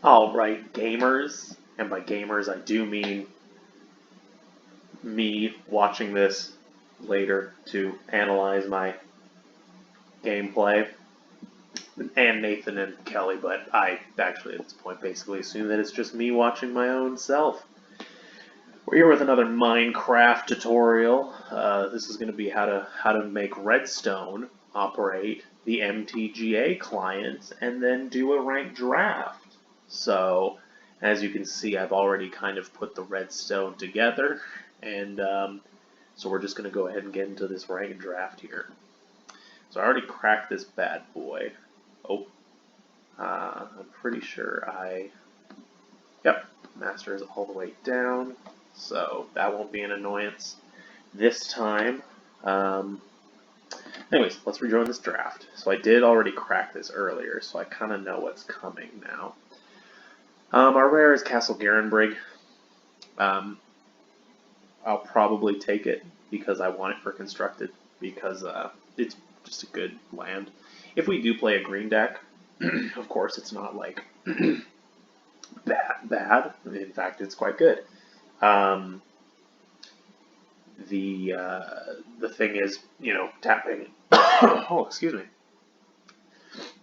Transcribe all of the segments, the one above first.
Alright, gamers, and by gamers I do mean me watching this later to analyze my gameplay, and Nathan and Kelly, but I actually at this point basically assume that it's just me watching my own self. We're here with another Minecraft tutorial. This is going to be how to make Redstone operate the MTGA client and then do a ranked draft. So, as you can see, I've already kind of put the redstone together, and so we're just going to go ahead and get into this ranked draft here. So I already cracked this bad boy. Oh, I'm pretty sure yep, master is all the way down, so that won't be an annoyance this time. Anyways, let's rejoin this draft. So I did already crack this earlier, so I kind of know what's coming now. Our rare is Castle Garenbrig. I'll probably take it because I want it for constructed, because it's just a good land. If we do play a green deck, of course it's not like bad. In fact, it's quite good. The thing is, you know, tapping. Oh, excuse me.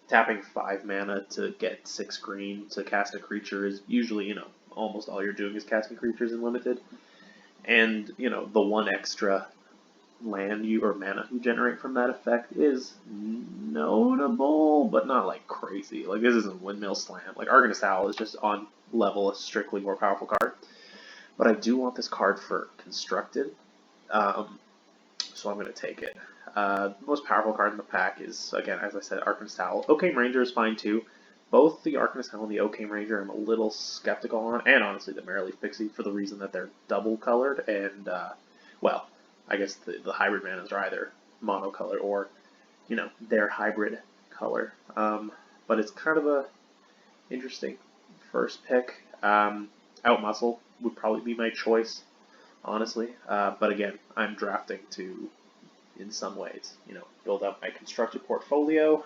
Tapping 5 mana to get 6 green to cast a creature is usually, you know, almost all you're doing is casting creatures in limited. And, you know, the 1 extra land or mana you generate from that effect is notable, but not like crazy. Like, this isn't Windmill Slam. Like, Ardenvale Owl is just on level a strictly more powerful card. But I do want this card for constructed, so I'm going to take it. The most powerful card in the pack is, again, as I said, Ardenvale Owl. Oakham Ranger is fine too. Both the Ardenvale Owl and the Oakham Ranger I'm a little skeptical on, and honestly the Merfolk Pixie, for the reason that they're double colored, and, well, I guess the hybrid manas are either monocolored or, you know, their hybrid color. But it's kind of a interesting first pick. Outmuscle would probably be my choice, honestly. But again, I'm drafting to, in some ways, you know, build up my constructed portfolio.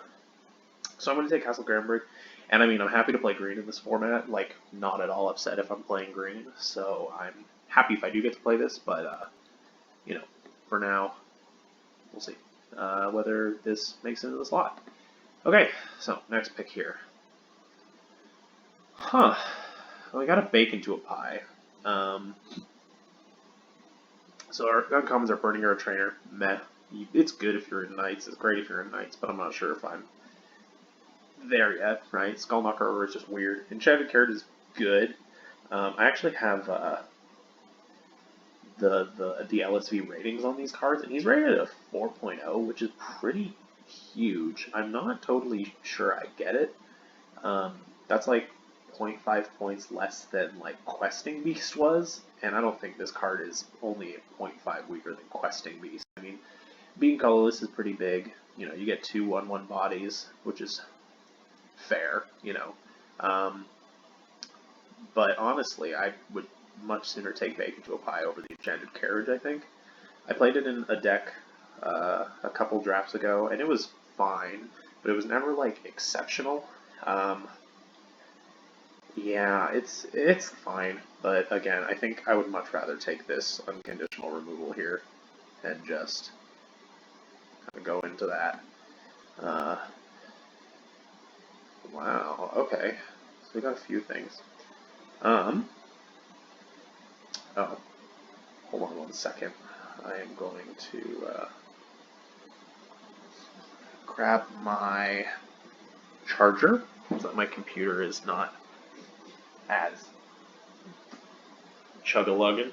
So I'm going to take Castle Garenbrig. And I mean, I'm happy to play green in this format. Like, not at all upset if I'm playing green. So I'm happy if I do get to play this, but, you know, for now, we'll see whether this makes it into the slot. Okay, so next pick here. Well, we got to bake into a pie. So our uncommons are Burning Arrow Trainer, meh. It's good if you're in Knights, it's great if you're in Knights, but I'm not sure if I'm there yet, right? Skullknocker is just weird. Enchanted Carrot is good. I actually have the LSV ratings on these cards, and he's rated at a 4.0, which is pretty huge. I'm not totally sure I get it. That's like 0.5 points less than like Questing Beast was, and I don't think this card is only 0.5 weaker than Questing Beast. I mean, being colorless is pretty big. You know, you get 2 1/1 bodies, which is fair, you know. But honestly, I would much sooner take Bake into a Pie over the Enchanted Carriage, I think. I played it in a deck a couple drafts ago, and it was fine, but it was never like exceptional. Yeah, it's fine, but again, I think I would much rather take this unconditional removal here and just kind of go into that. Wow, okay, so we got a few things. Oh, hold on 1 second. I am going to grab my charger so that my computer is not as chug-a-luggin'.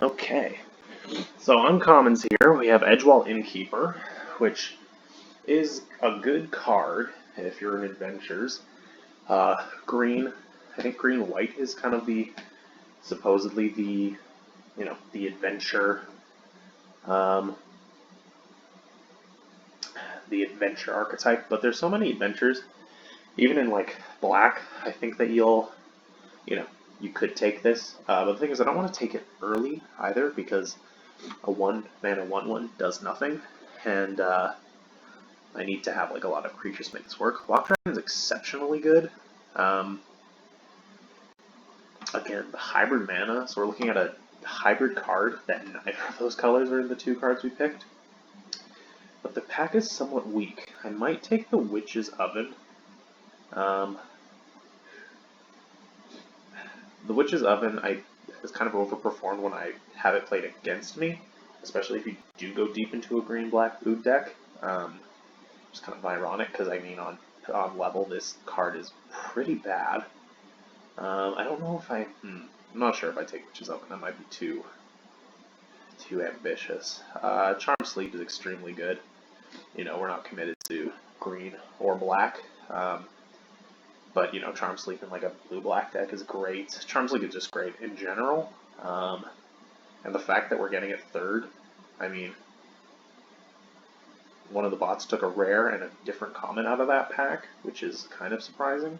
Okay, so uncommons here, we have Edgewall Innkeeper, which is a good card if you're in Adventures. Green, I think green-white is kind of supposedly the, you know, the adventure the adventure archetype, but there's so many adventures, even in like black, I think that you could take this, but the thing is I don't want to take it early either, because a 1-mana 1/1 does nothing, and I need to have like a lot of creatures to make this work. Lock Dragon is exceptionally good. Again, the hybrid mana, so we're looking at a hybrid card that neither of those colors are in the 2 cards we picked. But the pack is somewhat weak. I might take the Witch's Oven. The Witch's Oven has kind of overperformed when I have it played against me, especially if you do go deep into a green-black food deck. It's kind of ironic, because I mean on level this card is pretty bad. I don't know if I'm not sure if I take Witch's Oven. That might be too ambitious. Charm Sleep is extremely good. We're not committed to green or black. But, Charm Sleep in like a blue-black deck is great. Charm Sleep is just great in general. And the fact that we're getting it 3rd, I mean, one of the bots took a rare and a different common out of that pack, which is kind of surprising.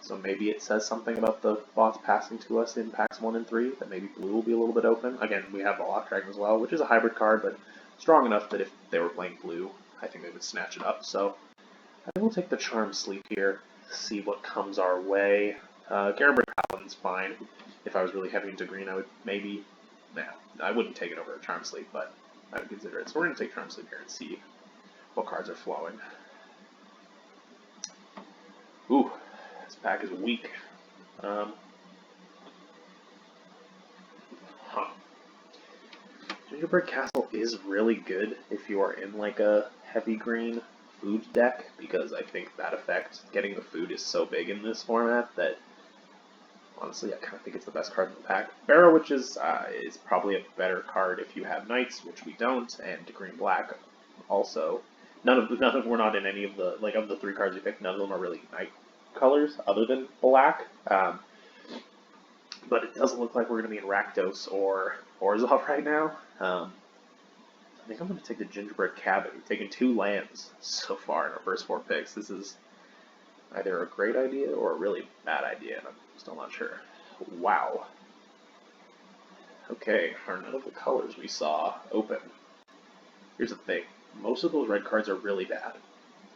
So maybe it says something about the bots passing to us in packs 1 and 3, that maybe blue will be a little bit open. Again, we have the Lock Dragon as well, which is a hybrid card, but strong enough that if they were playing blue, I think they would snatch it up. So I will take the Charm Sleep here, see what comes our way. Garabrik Paladin's fine. If I was really heavy into green, I would maybe... I wouldn't take it over a Charm Sleep, but I would consider it. So we're going to take Charm Sleep here and see what cards are flowing. Ooh, this pack is weak. Gingerbread Castle is really good if you are in like a heavy green food deck, because I think that effect, getting the food, is so big in this format that honestly I kind of think it's the best card in the pack. Barrow Witches is probably a better card if you have Knights, which we don't, and green-black also. We're not in any of the, like, of the 3 cards we picked, none of them are really Knight colors other than black. But it doesn't look like we're going to be in Rakdos or Orzhov right now. I think I'm going to take the Gingerbread Cabin. We've taken 2 lands so far in our first 4 picks. This is either a great idea or a really bad idea, and I'm still not sure. Wow. Okay, are none of the colors we saw open. Here's the thing. Most of those red cards are really bad.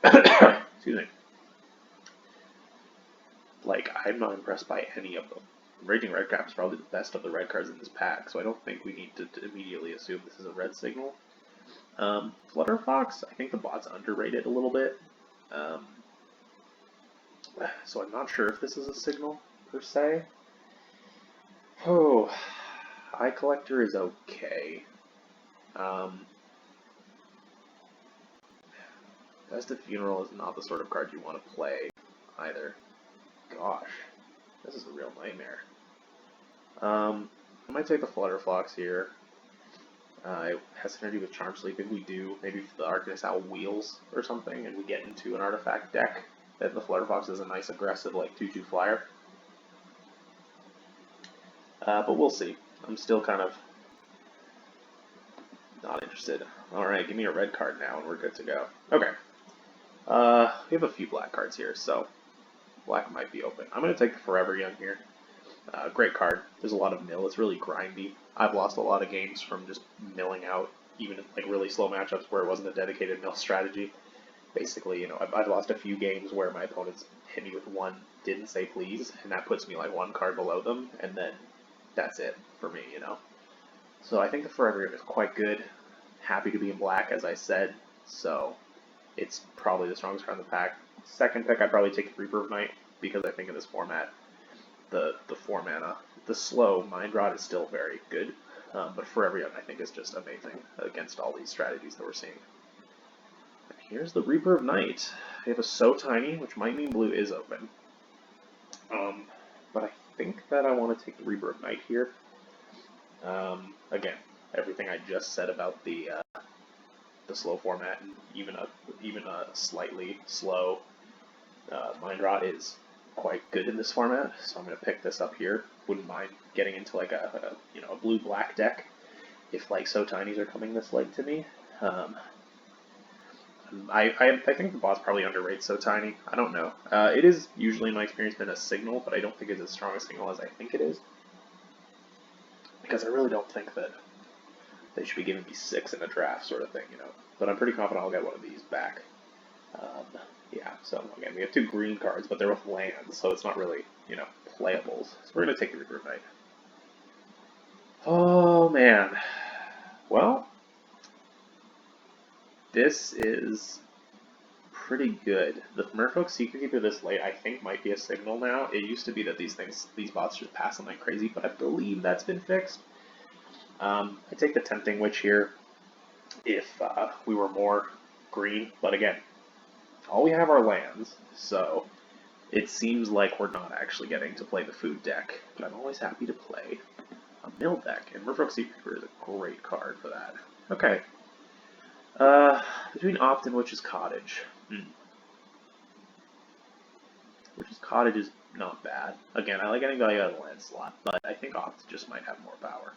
Excuse me. Like, I'm not impressed by any of them. Raging Redcap is probably the best of the red cards in this pack, so I don't think we need to immediately assume this is a red signal. Flutterfox, I think the bot's underrated a little bit. So I'm not sure if this is a signal, per se. Oh, Eye Collector is okay. Festive Funeral is not the sort of card you want to play, either. Gosh, this is a real nightmare. I might take the Flutterfox here. It has synergy with Charm Sleep. If we do, maybe if the Arcanist Owl wheels or something, and we get into an artifact deck, then the Flutterfox is a nice aggressive, like, 2/2 flyer. But we'll see. I'm still kind of not interested. Alright, give me a red card now, and we're good to go. Okay. We have a few black cards here, so black might be open. I'm going to take the Forever Young here. Great card. There's a lot of mill. It's really grindy. I've lost a lot of games from just milling out, even in like really slow matchups where it wasn't a dedicated mill strategy. Basically, I've lost a few games where my opponents hit me with one didn't say please, and that puts me like 1 card below them, and then that's it for me, So I think the Forever Young is quite good. Happy to be in black, as I said, so it's probably the strongest card in the pack. Second pick, I'd probably take the Reaper of Night, because I think in this format, the 4 mana, the slow Mind Rot is still very good, but Forever Young I think is just amazing against all these strategies that we're seeing. And here's the Reaper of Night. We have a So Tiny, which might mean blue is open. But I think that I want to take the Reaper of Night here. Again, everything I just said about the slow format, and even a slightly slow Mind Rot is quite good in this format, so I'm going to pick this up here. Wouldn't mind getting into like a blue-black deck if like So Tinies are coming this late to me. I think the boss probably underrates So Tiny. I don't know. It is usually in my experience been a signal, but I don't think it's as strong a signal as I think it is. Because I really don't think that they should be giving me 6 in a draft sort of thing, you know. But I'm pretty confident I'll get one of these back. Yeah, so again, we have 2 green cards, but they're both lands, so it's not really, you know, playables. So we're going to take the Regroup Knight. Oh, man. Well, this is pretty good. The Merfolk Secretkeeper this late, I think, might be a signal now. It used to be that these bots just pass them like crazy, but I believe that's been fixed. I take the Tempting Witch here if we were more green, but again, all we have are lands, so it seems like we're not actually getting to play the food deck, but I'm always happy to play a mill deck, and Merfolk Secretkeeper is a great card for that. Okay. Between Opt and Witch's Cottage. Witch's Cottage is not bad. Again, I like getting value out of the land slot, but I think Opt just might have more power.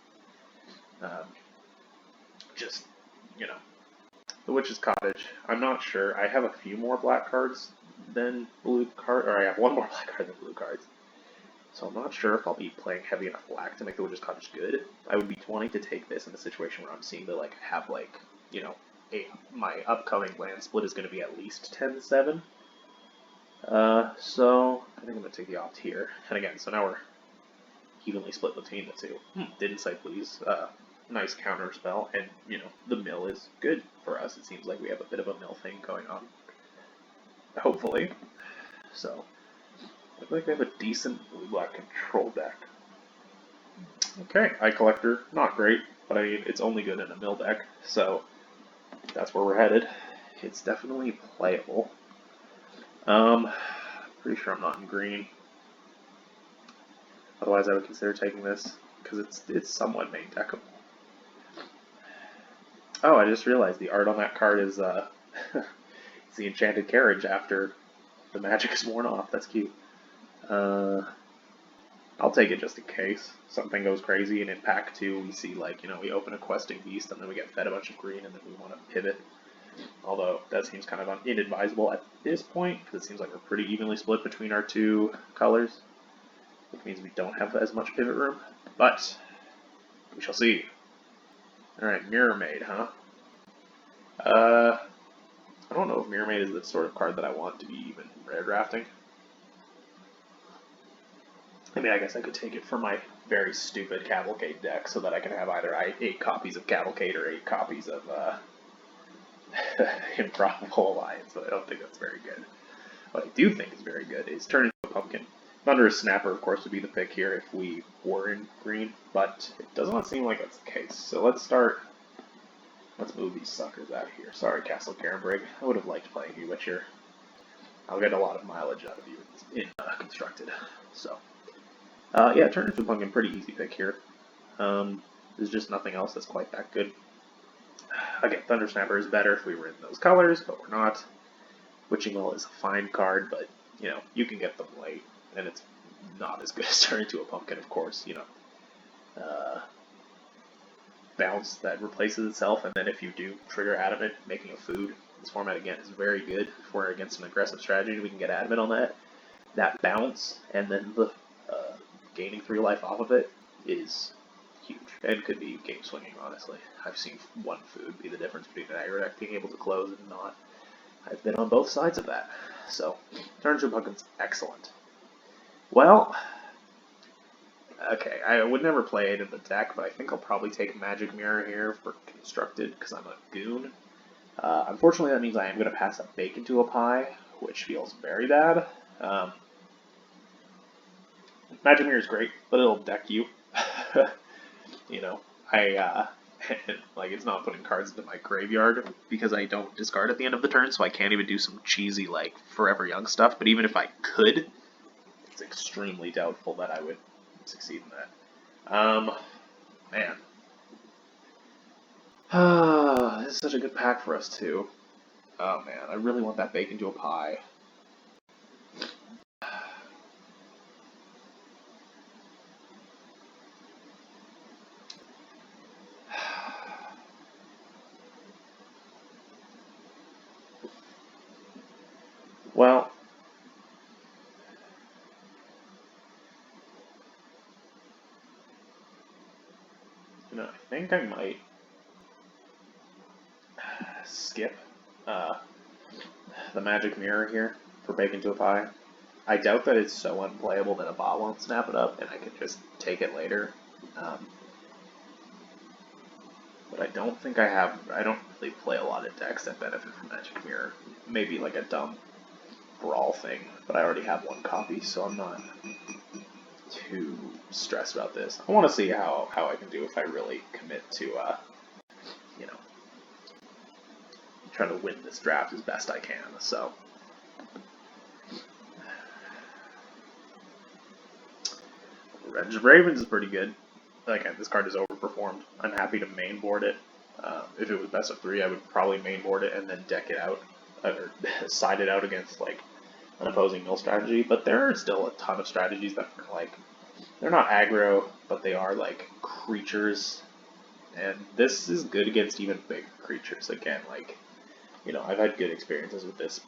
Just, you know, the Witch's Cottage. I'm not sure. I have a few more black cards than blue cards, or I have one more black card than blue cards. So I'm not sure if I'll be playing heavy enough black to make the Witch's Cottage good. I would be wanting to take this in a situation where I'm seeing to like have like, you know, my upcoming land split is going to be at least 10-7. So I think I'm going to take the Opt here. And again, so now we're evenly split between the two. Didn't say please. Nice counter spell, and you know, the mill is good for us. It seems like we have a bit of a mill thing going on. Hopefully. So, I feel like we have a decent blue-black control deck. Okay, Eye Collector, not great, but I mean, it's only good in a mill deck, so that's where we're headed. It's definitely playable. Pretty sure I'm not in green. Otherwise, I would consider taking this, because it's somewhat main deckable. Oh, I just realized the art on that card is it's the Enchanted Carriage after the magic is worn off. That's cute. I'll take it just in case something goes crazy, and in pack 2 we see, like, you know, we open a Questing Beast and then we get fed a bunch of green and then we want to pivot. Although that seems kind of inadvisable at this point, because it seems like we're pretty evenly split between our 2 colors, which means we don't have as much pivot room, but we shall see. Alright, Mirror Maid, huh? I don't know if Mirror Maid is the sort of card that I want to be even rare drafting. I mean, I guess I could take it for my very stupid Cavalcade deck so that I can have either 8 copies of Cavalcade or 8 copies of Improbable Alliance, but I don't think that's very good. What I do think is very good is turn into a pumpkin. Thunderous Snapper, of course, would be the pick here if we were in green, but it does not seem like that's the case. So let's move these suckers out of here. Sorry, Castle Carenbrig. I would have liked playing you, but I'll get a lot of mileage out of you in Constructed. So, yeah, turn into a pumpkin, pretty easy pick here. There's just nothing else that's quite that good. Again, Thunder Snapper is better if we were in those colors, but we're not. Witching Well is a fine card, but, you know, you can get them late, and it's not as good as turning into a pumpkin, of course, you know. Bounce that replaces itself, and then if you do trigger Adamant, making a food, this format again is very good. If we're against an aggressive strategy, we can get Adamant on that bounce, and then the gaining 3 life off of it is huge, and could be game swinging, honestly. I've seen 1 food be the difference between an aggro deck being able to close and not. I've been on both sides of that. So, turn to pumpkin's excellent. Well, okay, I would never play it in the deck, but I think I'll probably take Magic Mirror here for Constructed, because I'm a goon. Unfortunately, that means I am going to pass a Bake into a Pie, which feels very bad. Magic Mirror is great, but it'll deck you. You know, like, it's not putting cards into my graveyard, because I don't discard at the end of the turn, so I can't even do some cheesy, like, Forever Young stuff, but even if I could, it's extremely doubtful that I would succeed in that. Man. This is such a good pack for us, too. Oh, man, I really want that Bake into a Pie. You know, I think I might skip the magic mirror here for Bacon to a Pie. I doubt that it's so unplayable that a bot won't snap it up, and I can just take it later. But I don't think I don't really play a lot of decks that benefit from Magic Mirror. Maybe like a dumb Brawl thing, but I already have one copy, so I'm not too stressed about this. I want to see how I can do if I really commit to, you know, try to win this draft as best I can, so. Revenge of Ravens is pretty good. Again, this card is overperformed. I'm happy to mainboard it. If it was best of 3, I would probably mainboard it and then deck it out, or side it out against like an opposing mill strategy. But there are still a ton of strategies that are like, they're not aggro, but they are like creatures. And this is good against even big creatures. Again, like, you know, I've had good experiences with this.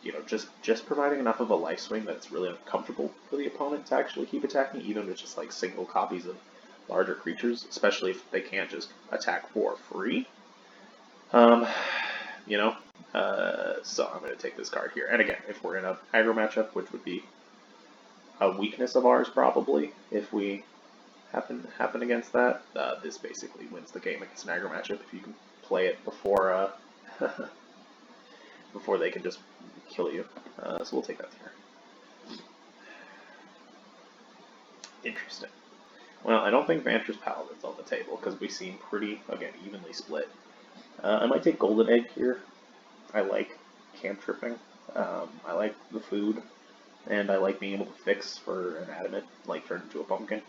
You know, just providing enough of a life swing that it's really uncomfortable for the opponent to actually keep attacking, even if it's just like single copies of larger creatures, especially if they can't just attack for free. You know, so I'm going to take this card here. And again, if we're in an aggro matchup, which would be a weakness of ours probably, if we happen against that, this basically wins the game against an aggro matchup if you can play it before before they can just kill you. So we'll take that here. Interesting. Well, I don't think Vantress Paladin's on the table because we seem pretty, again, evenly split. I might take Golden Egg here. I like camp tripping. I like the food, and I like being able to fix for an adamant, like turn into a pumpkin.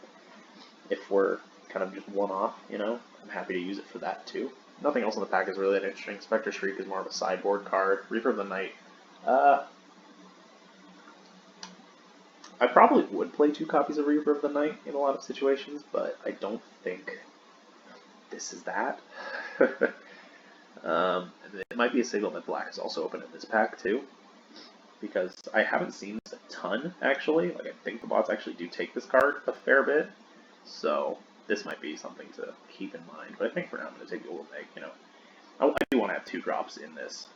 If we're kind of just one-off, you know, I'm happy to use it for that too. Nothing else in the pack is really that interesting. Spectre Shriek is more of a sideboard card. Reaper of the Night. I probably would play 2 copies of Reaper of the Night in a lot of situations, but I don't think this is that. It might be a signal that black is also open in this pack too, because I haven't seen this a ton actually. Like I think the bots actually do take this card a fair bit, so this might be something to keep in mind. But I think for now I'm going to take the Golden Egg. You know, I do want to have 2 drops in this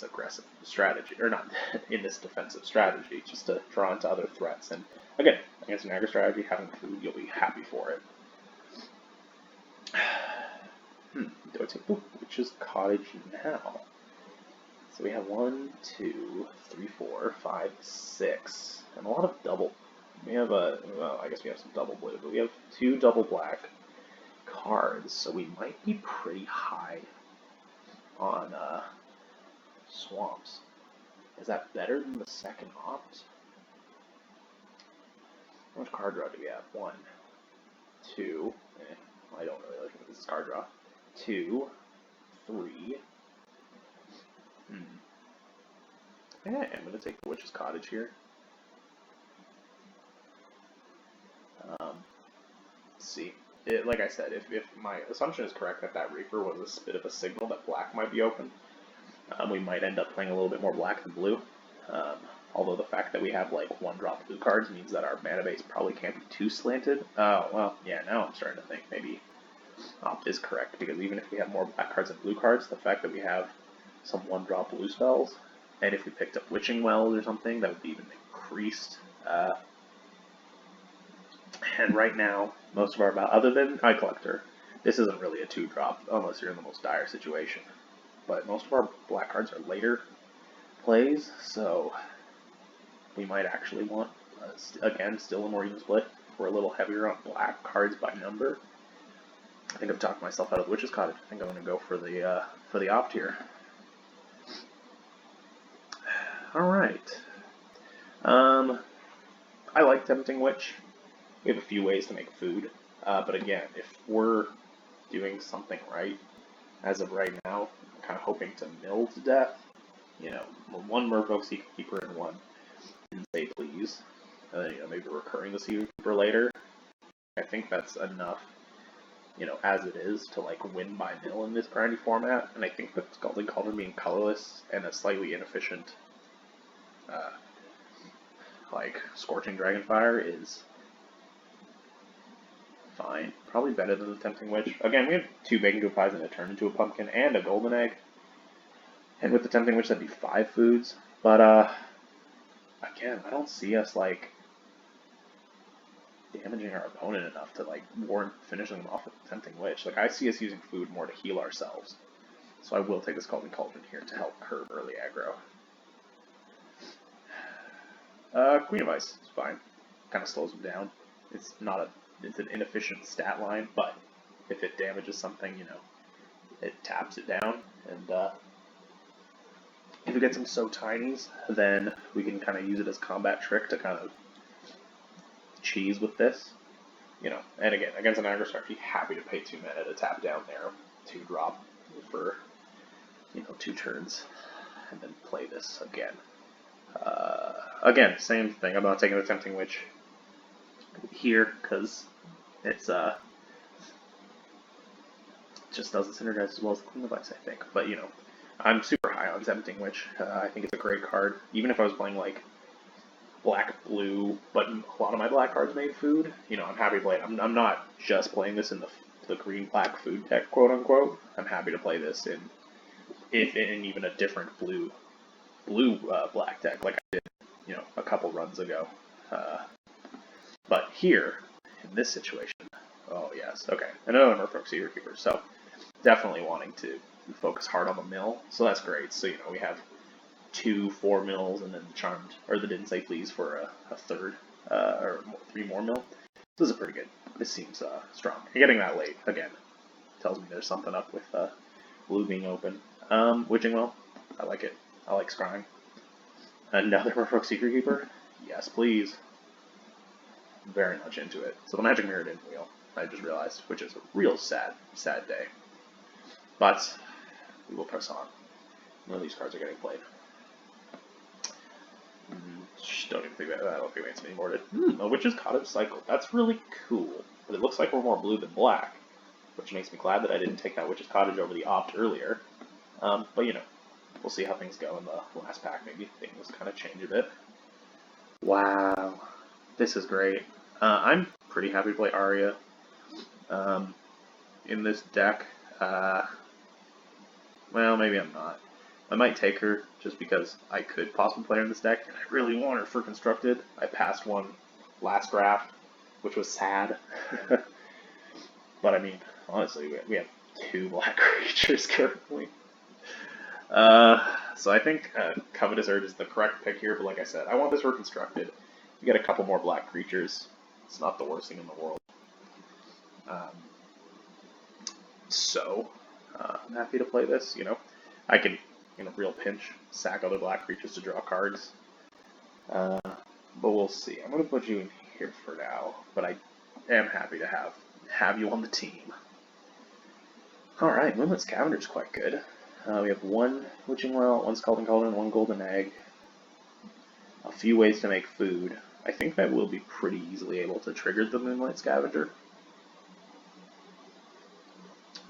aggressive strategy, or not in this defensive strategy, just to draw into other threats. And again, against an aggro strategy, having food, you'll be happy for it. Do I take the Witch's Cottage now? So we have 1, 2, 3, 4, 5, 6, and a lot of double. We have well, I guess we have some double blue, but we have 2 double black cards, so we might be pretty high on swamps. Is that better than the second opt? How much card draw do we have? 1, 2, I don't really like this card draw. 2, 3. Yeah, I'm going to take the Witch's Cottage here. Let's see. Like I said, if my assumption is correct that Reaper was a bit of a signal that black might be open, we might end up playing a little bit more black than blue. Although the fact that we have like 1-drop blue cards means that our mana base probably can't be too slanted. Oh, well, yeah, now I'm starting to think maybe opt is correct, because even if we have more black cards than blue cards, the fact that we have some 1-drop blue spells, and if we picked up Witching Wells or something, that would be even increased. And right now, most of our, other than Eye Collector, this isn't really a 2-drop unless you're in the most dire situation. But most of our black cards are later plays, so we might actually want, again, still a more even split. We're a little heavier on black cards by number. I think I've talked myself out of the Witch's Cottage. I think I'm going to go for the opt here. Alright. I like Tempting Witch. We have a few ways to make food, but again, if we're doing something right, as of right now, I'm kind of hoping to mill to death. You know, 1 Merfolk Secretkeeper and 1 Say Please. You know, maybe recurring the Secretkeeper later. I think that's enough, you know, as it is, to like win by mill in this grindy format. And I think that Scalding Cauldron being colorless and a slightly inefficient, like Scorching Dragonfire is fine. Probably better than the Tempting Witch. Again, we have 2 bacon good pies and a turn into a pumpkin and a golden egg. And with the Tempting Witch, that'd be 5 foods. But, again, I don't see us, like, damaging our opponent enough to, like, warrant finishing them off with the Tempting Witch. Like, I see us using food more to heal ourselves. So I will take this Scalding Cauldron here to help curb early aggro. Queen of Ice is fine. Kind of slows them down. It's not a, it's an inefficient stat line, but if it damages something, you know, it taps it down. And if it gets them so tinies, then we can kind of use it as combat trick to kind of cheese with this. You know, and again, against an aggro strategy, happy to pay 2 mana to tap down there, 2 drop for, you know, 2 turns, and then play this again. Again, same thing. I'm not taking the Tempting Witch here because it's just doesn't synergize as well as the Queen of Ice, I think. But you know, I'm super high on Tempting Witch. I think it's a great card. Even if I was playing like black blue, but a lot of my black cards made food. You know, I'm happy to play it. I'm not just playing this in the green black food deck, quote unquote. I'm happy to play this in even a different blue black deck, like I did, you know, a couple runs ago. But here, in this situation, oh yes, okay, another Merfolk Secretkeepers, so definitely wanting to focus hard on the mill, so that's great. So, you know, we have 2 4 mills and then the Charmed, or the Didn't Say Please for a third, or 3 more mill. This is pretty good. This seems strong. And getting that late, again, tells me there's something up with blue being open. Witching Well, I like it. I like scrying. Another Merfolk Secretkeeper? Yes, please. Very much into it. So the Magic Mirror didn't wheel, I just realized, which is a real sad day. But we will press on. None of these cards are getting played. Don't even think that. I don't think we have any more. A Witch's Cottage Cycle. That's really cool. But it looks like we're more blue than black, which makes me glad that I didn't take that Witch's Cottage over the opt earlier. But you know, we'll see how things go in the last pack. Maybe things kind of change a bit. Wow, this is great. I'm pretty happy to play Arya in this deck. Well, maybe I'm not. I might take her just because I could possibly play her in this deck, and I really want her for Constructed. I passed one last draft, which was sad. But I mean, honestly, we have 2 black creatures currently. So I think Covetous Urge is the correct pick here, but like I said, I want this for Constructed. You get a couple more black creatures. It's not the worst thing in the world. I'm happy to play this, you know. I can, in a real pinch, sack other black creatures to draw cards. But we'll see. I'm going to put you in here for now, but I am happy to have you on the team. Alright, Moonlit Scavenger's quite good. We have 1 Witching Well, 1 Scalding Cauldron, 1 Golden Egg. A few ways to make food. I think that will be pretty easily able to trigger the Moonlight Scavenger,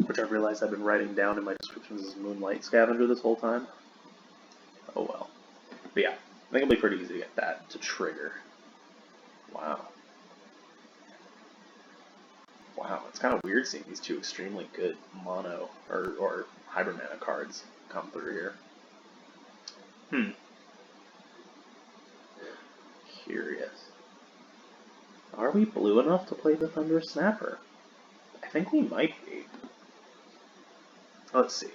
which I realized I've been writing down in my descriptions as Moonlight Scavenger this whole time. Oh well. But yeah, I think it'll be pretty easy to get that to trigger. Wow. Wow, it's kind of weird seeing these 2 extremely good mono or hybrid mana cards come through here. Curious. Are we blue enough to play the Thunderous Snapper? I think we might be. Let's see.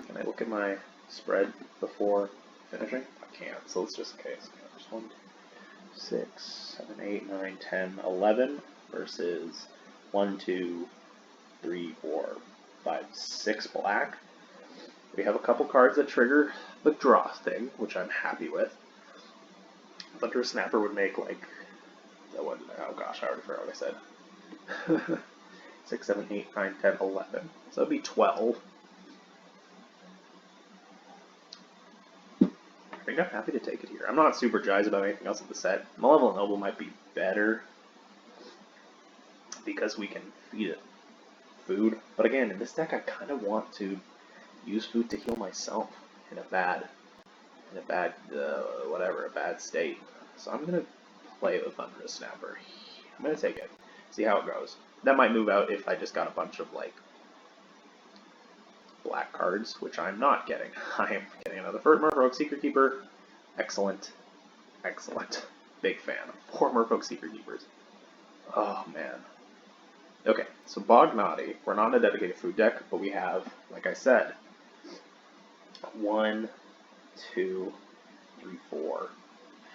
Can I look at my spread before finishing? I can't, so let's just in case. There's 1, 6, 7, 8, 9, 10, 11 versus 1, 2, 3, 4, 5, 6 black. We have a couple cards that trigger the draw thing, which I'm happy with. Thunder Snapper would make like, oh gosh, I already forgot what I said. 6, 7, 8, 9, 10, 11. So that'd be 12. I think I'm happy to take it here. I'm not super jazzed about anything else in the set. Malevolent Noble might be better because we can feed it food. But again, in this deck, I kind of want to use food to heal myself in a bad state. So I'm gonna play the Thunderous Snapper. I'm gonna take it, see how it goes. That might move out if I just got a bunch of, like, black cards, which I'm not getting. I am getting another Merfolk Secretkeeper. Excellent. Excellent. Big fan of 4 Merfolk Secretkeepers. Oh, man. Okay, so Bognati. We're not in a dedicated food deck, but we have, like I said, 1, 2, 3, 4,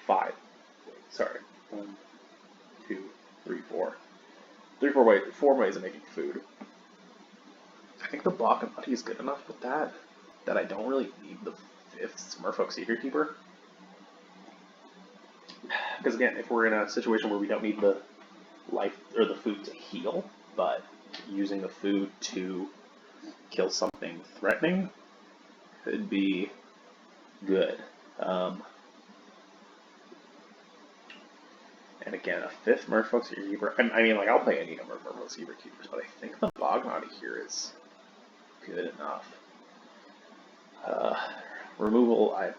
5. Sorry. 1, 2, 3, 4. 4 ways of making food. I think the Bognati is good enough with that I don't really need the 5th Merfolk Secretkeeper. Because again, if we're in a situation where we don't need the life or the food to heal, but using the food to kill something threatening could be good. And again, a 5th Merfolk Secretkeeper. I mean, like, I'll play any number of Merfolk Secretkeepers, but I think the Bognati here is good enough. Removal, I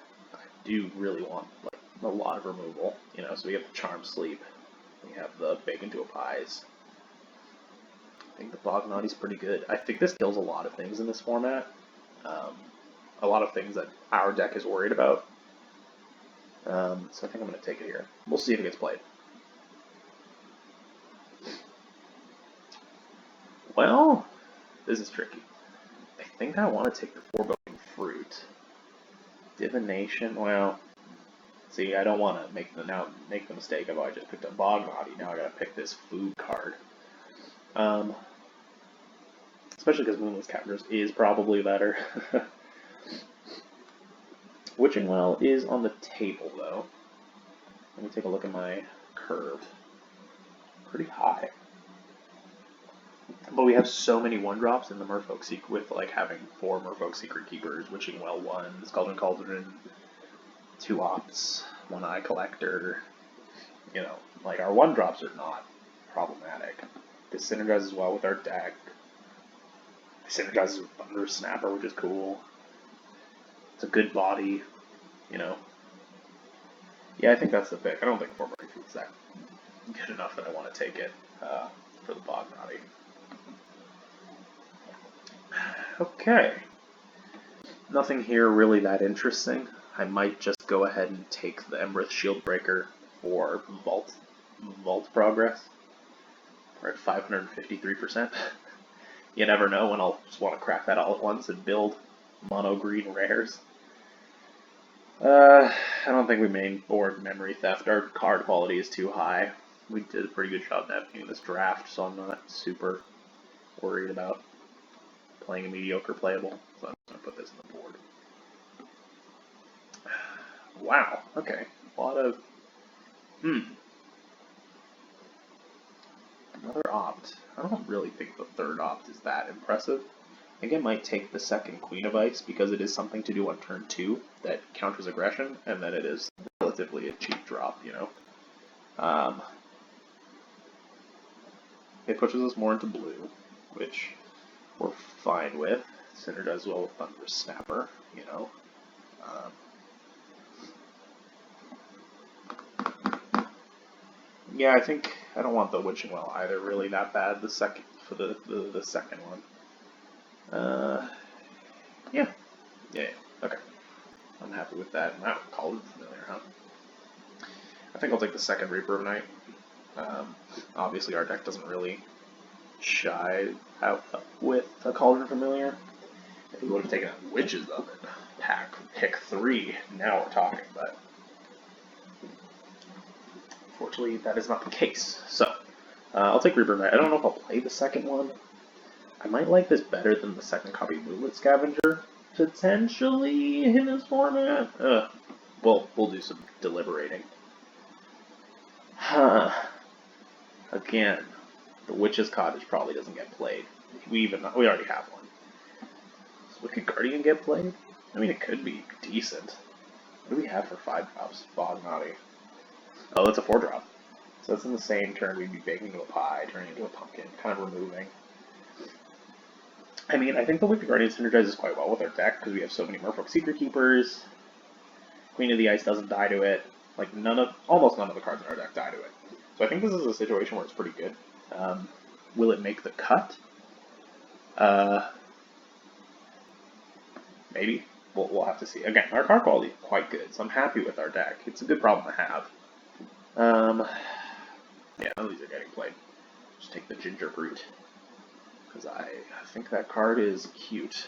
do really want, like, a lot of removal. You know, so we have the Charm Sleep, we have the Bake into a Pies. I think the Bognati's pretty good. I think this kills a lot of things in this format. A lot of things that our deck is worried about. So I think I'm going to take it here. We'll see if it gets played. Well, this is tricky. I think I want to take the Foreboding Fruit. Divination, well, see, I don't want to make the mistake of I just picked up Bognati. Now I gotta pick this food card. Especially because Moonless Scavengers is probably better. Witching Well is on the table, though. Let me take a look at my curve. Pretty high. But we have so many 1-drops in the Merfolk Secret, with like having 4 Merfolk Secretkeepers, Witching Well 1, Scalding Cauldron, 2 Ops, 1 Eye Collector. You know, like our 1-drops are not problematic. This synergizes well with our deck. It synergizes with Thunder Snapper, which is cool. It's a good body, you know. Yeah, I think that's the pick. I don't think Foreboding Fruit's that good enough that I want to take it for the Bognati. Okay. Nothing here really that interesting. I might just go ahead and take the Embereth Shieldbreaker for Vault Progress. We're at 553%. You never know when I'll just want to crack that all at once and build mono green rares. I don't think we main board Memory Theft. Our card quality is too high. We did a pretty good job navigating this draft, so I'm not super worried about playing a mediocre playable. So I'm just going to put this on the board. Wow, okay. A lot of... Another Opt. I don't really think the 3rd Opt is that impressive. I think I might take the 2nd Queen of Ice because it is something to do on turn 2 that counters aggression, and then it is relatively a cheap drop, you know. It pushes us more into blue, which we're fine with. Synergizes well with Thunder Snapper, you know. Yeah, I think I don't want the Witching Well either really that bad. The second for the second one. Yeah, okay. I'm happy with that. Wow, Cauldron Familiar, huh? I think I'll take the 2nd Reaper of Night. Obviously, our deck doesn't really shy out with a Cauldron Familiar. If we would have taken a Witch's Oven pick 3, now we're talking, but unfortunately, that is not the case. So, I'll take Reaper of Night. I don't know if I'll play the 2nd one. I might like this better than the 2nd copy of Moonlit Scavenger, potentially, in this format. We'll do some deliberating. Again, the Witch's Cottage probably doesn't get played. We already have one. Does Wicked Guardian get played? I mean, it could be decent. What do we have for 5-drops? Bognati. Oh, that's a 4-drop. So that's in the same turn we'd be baking into a pie, turning into a pumpkin, kind of removing. I mean, I think the Wicked Guardian synergizes quite well with our deck because we have so many Merfolk Secretkeepers. Queen of the Ice doesn't die to it. Like almost none of the cards in our deck die to it. So I think this is a situation where it's pretty good. Will it make the cut? Maybe. We'll have to see. Again, our card quality is quite good, so I'm happy with our deck. It's a good problem to have. Yeah, none of these are getting played. Just take the Ginger Brute, because I think that card is cute.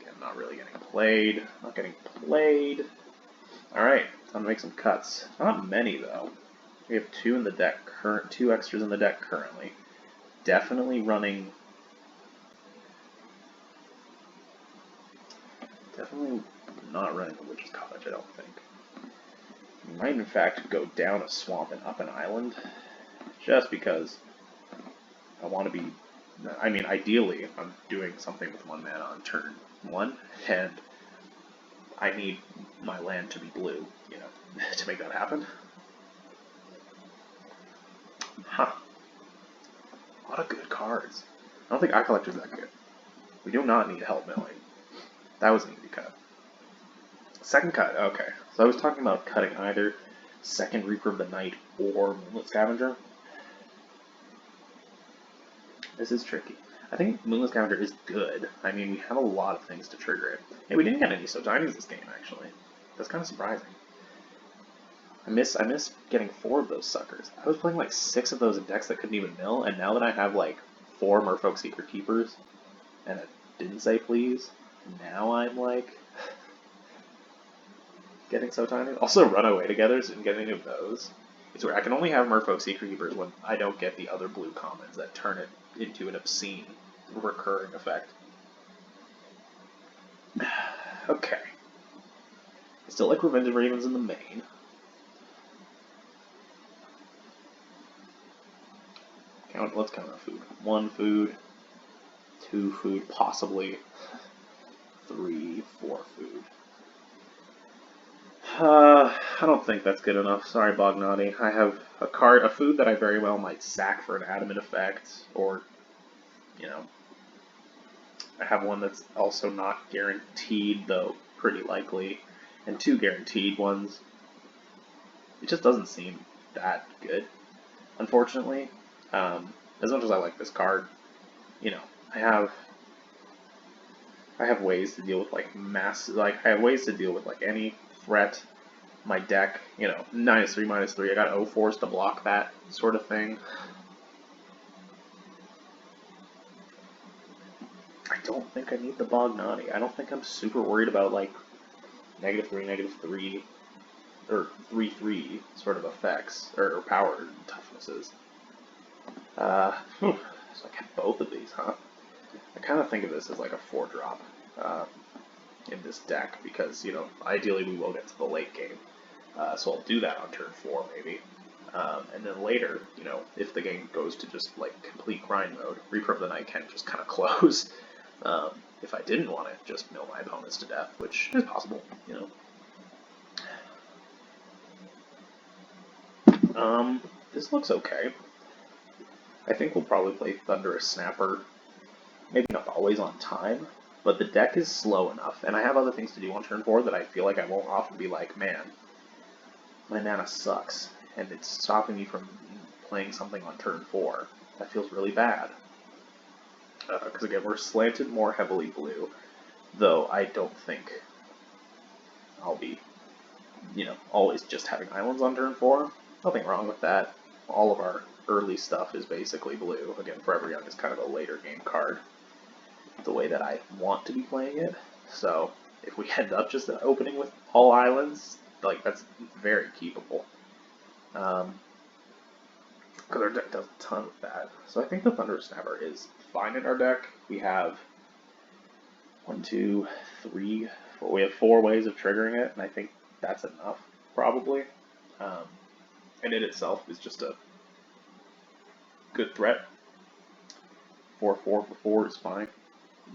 Again, not really getting played. Not getting played. Alright, time to make some cuts. Not many, though. We have 2 in the deck, 2 extras in the deck currently. Definitely running... Definitely not running the Witch's Cottage, I don't think. We might, in fact, go down a swamp and up an island, just because I want to be... I mean, ideally, I'm doing something with 1 mana on turn 1, and I need my land to be blue, you know, to make that happen. Huh. A lot of good cards. I don't think Eye Collector's that good. We do not need Help Milling. That was an easy cut. Second cut, okay. So I was talking about cutting either second Reaper of the Night or Moonlit Scavenger. This is tricky. I think Moonlit Scavenger is good. I mean, we have a lot of things to trigger it. Hey, we didn't get any Sotinis this game, actually. That's kind of surprising. I miss getting 4 of those suckers. I was playing like 6 of those in decks that couldn't even mill, and now that I have like 4 Merfolk Secretkeepers, and it didn't say please, now I'm like getting so tiny. Also, Run Away Together, so didn't get any of those. It's where I can only have Merfolk Secretkeepers when I don't get the other blue commons that turn it into an obscene recurring effect. Okay. I still like Revenge of Ravens in the main. Let's count our food. 1 food, 2 food, possibly 3, 4 food. I don't think that's good enough. Sorry, Bognati. I have a food that I very well might sack for an adamant effect, or, you know, I have one that's also not guaranteed, though pretty likely, and 2 guaranteed ones. It just doesn't seem that good, unfortunately. As much as I like this card, you know, I have ways to deal with like I have ways to deal with like any threat. My deck, you know, -3/-3. I got O-Force to block that sort of thing. I don't think I need the Bognati. I don't think I'm super worried about like -3/-3 or 3/3 sort of effects or power toughnesses. So I get both of these, huh? I kind of think of this as like a 4-drop in this deck because, you know, ideally we will get to the late game. So I'll do that on turn 4 maybe. And then later, you know, if the game goes to just like complete grind mode, Reaper of the Night can just kind of close. If I didn't want to just mill my opponents to death, which is possible, you know. This looks okay. I think we'll probably play Thunderous Snapper. Maybe not always on time, but the deck is slow enough, and I have other things to do on turn 4 that I feel like I won't often be like, man, my mana sucks, and it's stopping me from playing something on turn 4. That feels really bad. Because again, we're slanted more heavily blue, though I don't think I'll be, you know, always just having islands on turn 4. Nothing wrong with that. All of our early stuff is basically blue. Again, Forever Young is kind of a later game card, the way that I want to be playing it. So if we end up just opening with all islands, like that's very keepable. Because our deck does a ton of that. So I think the Thunder Snapper is fine in our deck. We have 1, 2, 3, 4. We have 4 ways of triggering it, and I think that's enough, probably. And it itself is just a good threat. 4/4 for 4 is fine.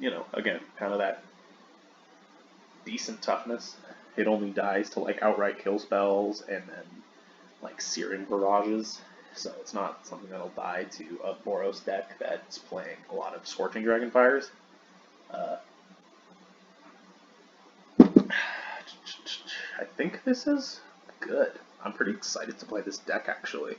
You know, again, kind of that decent toughness. It only dies to like outright kill spells and then like Searing Barrages. So it's not something that'll die to a Boros deck that's playing a lot of Scorching Dragonfires. I think this is good. I'm pretty excited to play this deck, actually.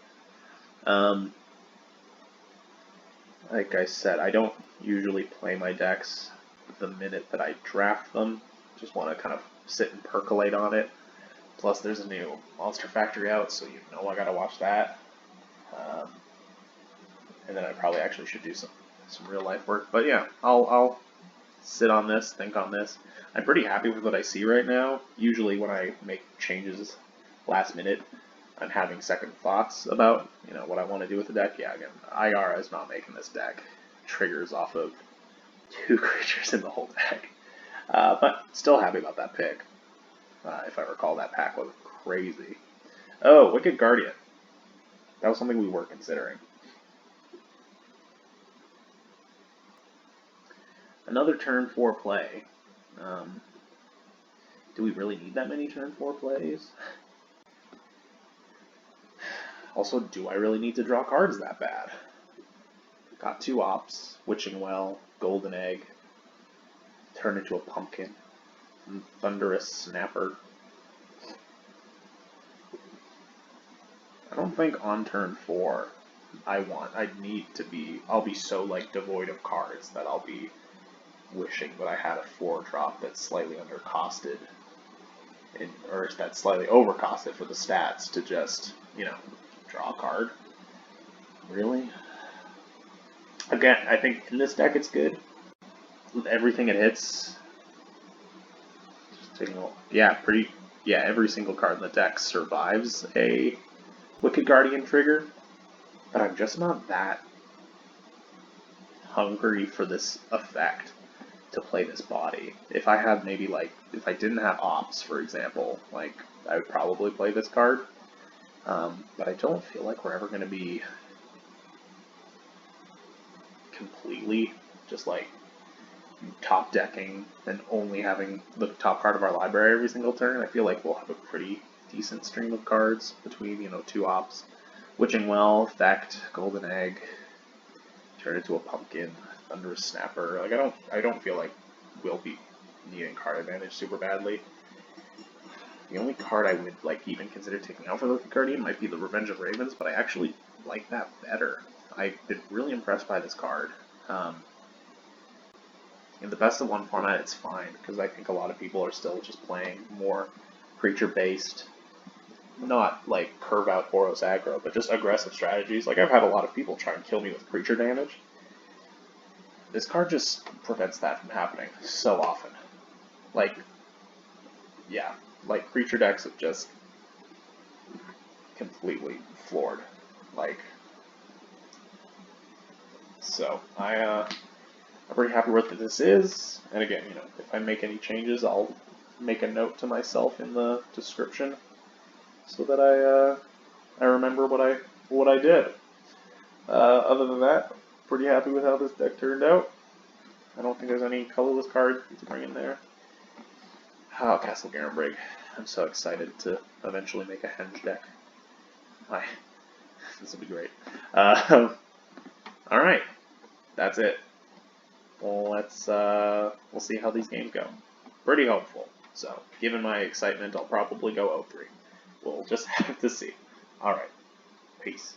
Like I said, I don't usually play my decks the minute that I draft them. Just want to kind of sit and percolate on it. Plus, there's a new Monster Factory out, so you know I gotta watch that. And then I probably actually should do some real life work. But yeah, I'll sit on this, think on this. I'm pretty happy with what I see right now. Usually when I make changes last minute, I'm having second thoughts about, what I want to do with the deck. Yeah, again, IR is not making this deck triggers off of 2 creatures in the whole deck. But still happy about that pick. If I recall, that pack was crazy. Oh, Wicked Guardian. That was something we were considering. Another turn 4 play. Do we really need that many turn 4 plays? Also, do I really need to draw cards that bad? Got 2 ops, Witching Well, Golden Egg, turn into a pumpkin, Thunderous Snapper. I don't think on turn 4 I'll be so like devoid of cards that I'll be wishing that I had a 4-drop that's slightly undercosted, or that's slightly overcosted for the stats to just, draw a card. Really? Again, I think in this deck it's good. With everything it hits. Just taking a look. Yeah, every single card in the deck survives a Wicked Guardian trigger. But I'm just not that hungry for this effect to play this body. If I had maybe if I didn't have ops, for example, I would probably play this card. But I don't feel like we're ever going to be completely just top decking and only having the top card of our library every single turn. I feel like we'll have a pretty decent stream of cards between, 2 ops. Witching Well, Effect, Golden Egg, turn into a pumpkin, Thunderous Snapper. I don't feel like we'll be needing card advantage super badly. The only card I would even consider taking out for the Wicked Guardian might be the Revenge of Ravens, but I actually like that better. I've been really impressed by this card. In the best of 1 format, it's fine, because I think a lot of people are still just playing more creature-based, not curve out Boros aggro, but just aggressive strategies. I've had a lot of people try and kill me with creature damage. This card just prevents that from happening so often. Creature decks have just completely floored. So I'm pretty happy with what this is. And again, if I make any changes, I'll make a note to myself in the description so that I remember what I did. Other than that, pretty happy with how this deck turned out. I don't think there's any colorless cards to bring in there. Oh, Castle Garenbrig. I'm so excited to eventually make a Henge deck. This will be great. Alright. That's it. Well, we'll see how these games go. Pretty hopeful. So, given my excitement, I'll probably go 0-3. We'll just have to see. Alright. Peace.